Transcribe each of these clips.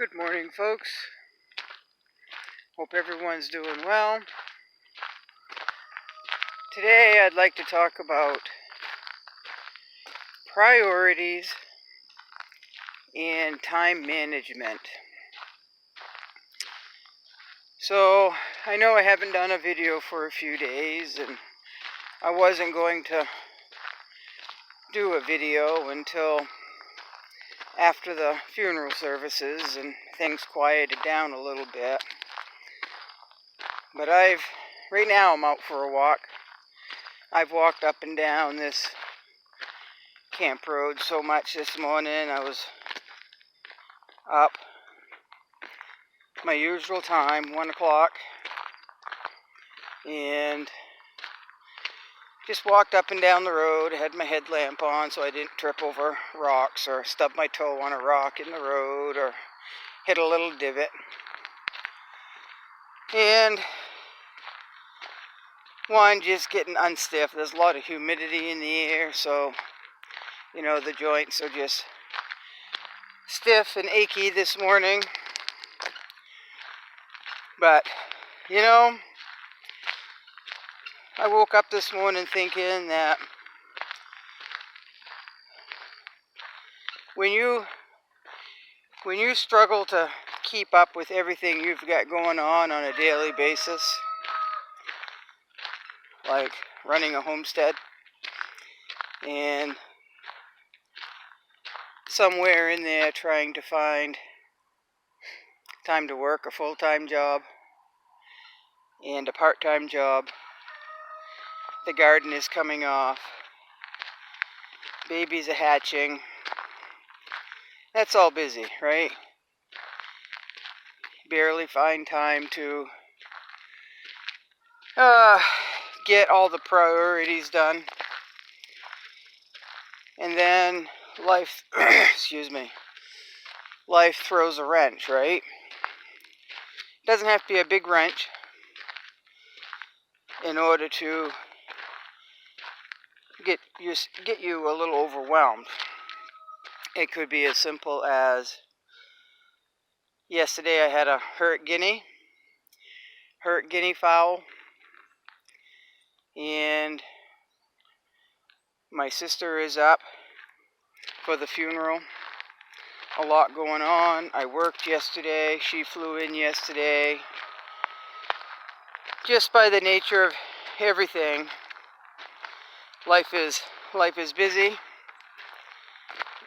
Good morning, folks. Hope everyone's doing well. Today I'd like to talk about priorities and time management. So, I know I haven't done a video for a few days, and I wasn't going to do a video until after the funeral services and things quieted down a little bit. But right now I'm out for a walk. I've walked up and down this camp road so much this morning. I was up my usual time, 1 o'clock, and just walked up and down the road. I had my headlamp on so I didn't trip over rocks or stub my toe on a rock in the road or hit a little divot. And one, just getting unstiff. There's a lot of humidity in the air, so the joints are just stiff and achy this morning. But I woke up this morning thinking that when you struggle to keep up with everything you've got going on a daily basis, like running a homestead, and somewhere in there trying to find time to work a full-time job and a part-time job, the garden is coming off, babies are hatching, that's all busy, right? Barely find time to get all the priorities done. And then life, life throws a wrench, right? It doesn't have to be a big wrench in order to get you a little overwhelmed. It could be as simple as yesterday I had a hurt guinea fowl, and my sister is up for the funeral. A lot going on. I worked yesterday. She flew in yesterday. Just by the nature of everything, life is busy,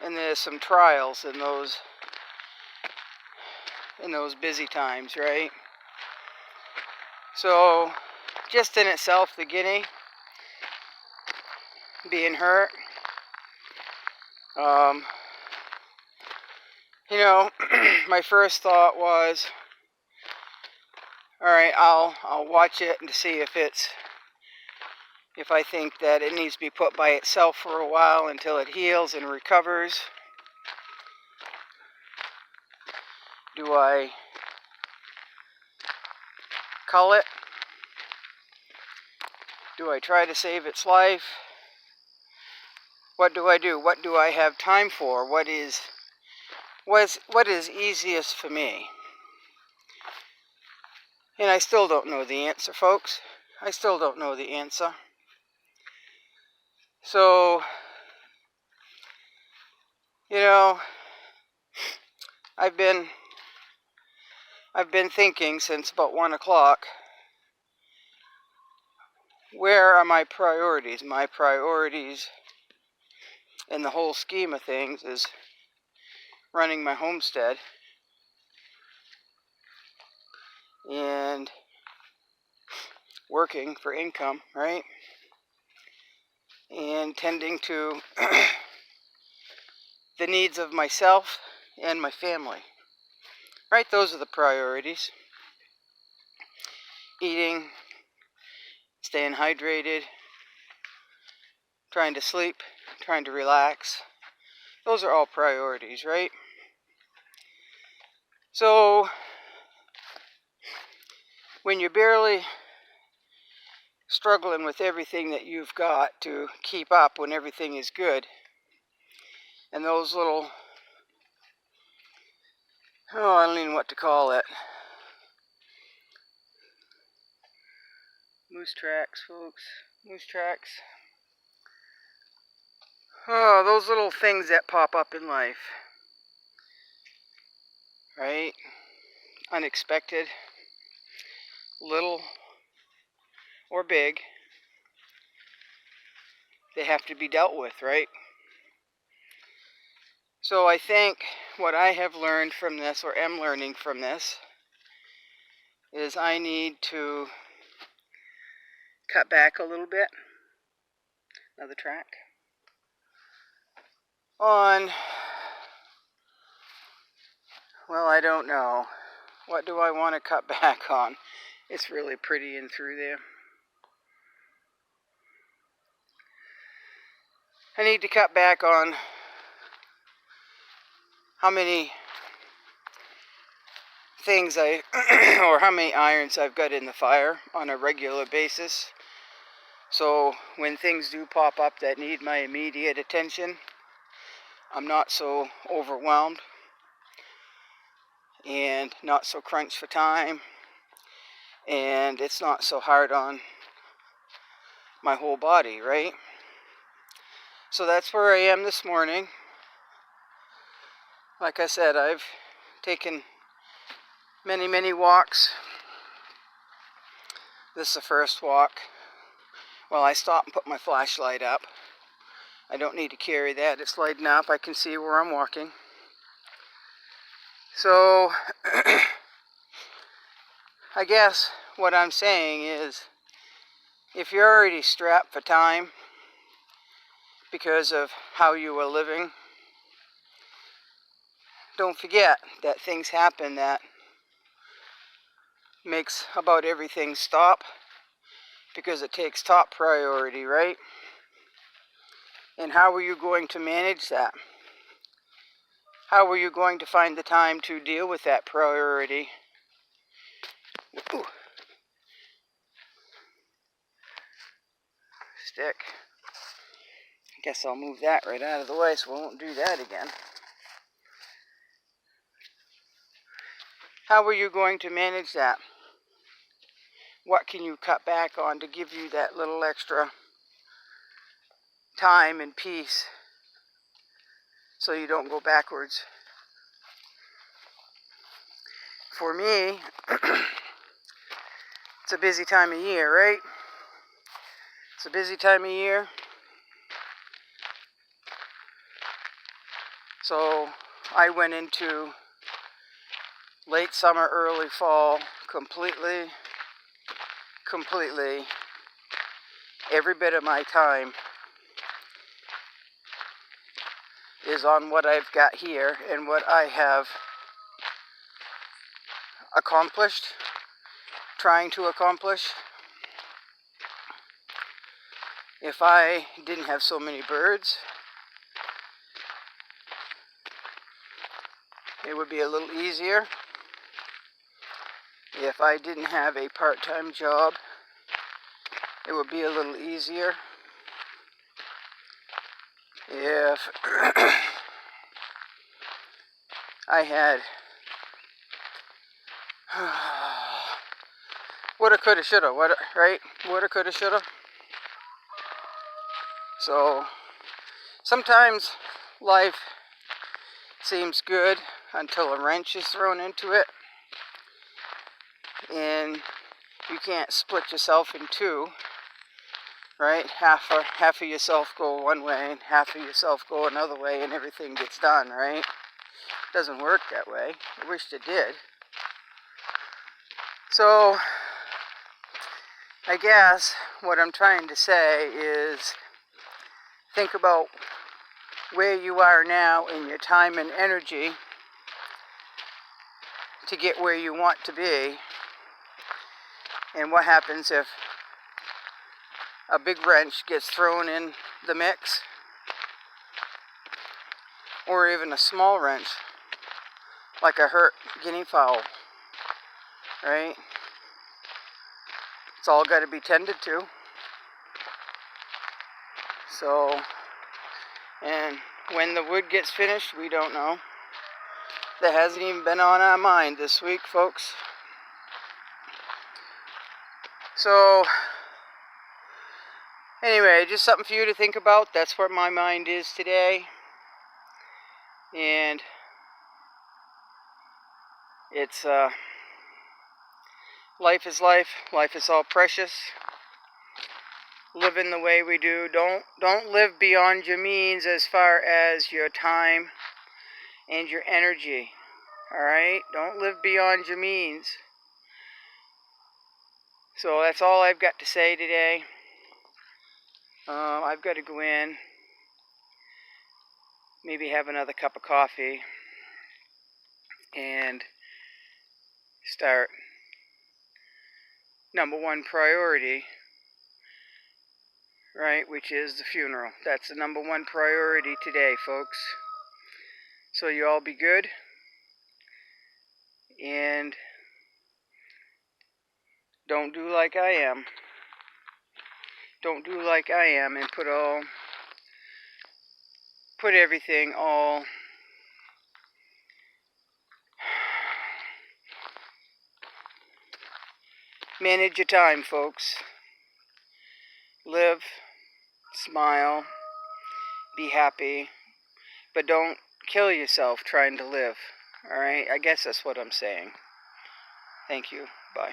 and there's some trials in those busy times, right? So, just in itself, the guinea being hurt, my first thought was, all right, I'll watch it and see if I think that it needs to be put by itself for a while until it heals and recovers. Do I cull it? Do I try to save its life? What do I do? What do I have time for? What is easiest for me? And I still don't know the answer, folks. I still don't know the answer. So, I've been thinking since about 1 o'clock, where are my priorities? My priorities in the whole scheme of things is running my homestead and working for income, right? And tending to the needs of myself and my family. Right? Those are the priorities. Eating, staying hydrated, trying to sleep, trying to relax. Those are all priorities, right? So, when you're barely struggling with everything that you've got to keep up when everything is good, and those little Oh, I don't even know what to call it. Moose tracks, folks. Moose tracks. Oh, those little things that pop up in life. Right? Unexpected. Little or big. They have to be dealt with, right? So I think what I have learned from this, or am learning from this, is I need to cut back a little bit. Another track. On, well, I don't know. What do I want to cut back on? It's really pretty in through there. I need to cut back on how many things or how many irons I've got in the fire on a regular basis. So when things do pop up that need my immediate attention, I'm not so overwhelmed and not so crunched for time, and it's not so hard on my whole body, right? So that's where I am this morning. Like I said, I've taken many walks. This is the first walk. Well, I stopped and put my flashlight up. I don't need to carry that. It's lighting up. I can see where I'm walking. So, I guess what I'm saying is, if you're already strapped for time because of how you were living, don't forget that things happen that makes about everything stop, because it takes top priority, right? And how are you going to manage that? How are you going to find the time to deal with that priority? Ooh. Stick. I guess I'll move that right out of the way so I won't do that again. How are you going to manage that? What can you cut back on to give you that little extra time and peace so you don't go backwards? For me, it's a busy time of year, right? It's a busy time of year. So I went into late summer, early fall, completely, every bit of my time is on what I've got here and what I have accomplished, trying to accomplish. If I didn't have so many birds, it would be a little easier. If I didn't have a part-time job, it would be a little easier. If I had woulda, coulda, shoulda, right? Woulda, coulda, shoulda. So sometimes life seems good until a wrench is thrown into it, and you can't split yourself in two, right? Half of yourself go one way and half of yourself go another way, and everything gets done, right? It doesn't work that way. I wished it did. So I guess what I'm trying to say is, think about where you are now in your time and energy to get where you want to be, and what happens if a big wrench gets thrown in the mix, or even a small wrench like a hurt guinea fowl, right? It's all got to be tended to. So, and when the wood gets finished, we don't know. that hasn't even been on our mind this week, folks. So, anyway, just something for you to think about. That's where my mind is today. And it's, life is life. Life is all precious. Living the way we do. Don't live beyond your means as far as your time and your energy. Alright? Don't live beyond your means. So that's all I've got to say today. I've got to go in, maybe have another cup of coffee, and start number one priority, right, which is the funeral. That's the number one priority today, folks. So you all be good, and don't do like I am. Don't do like I am and put everything all manage your time, folks. Live, smile, be happy, but don't kill yourself trying to live. Alright, I guess that's what I'm saying. Thank you. Bye.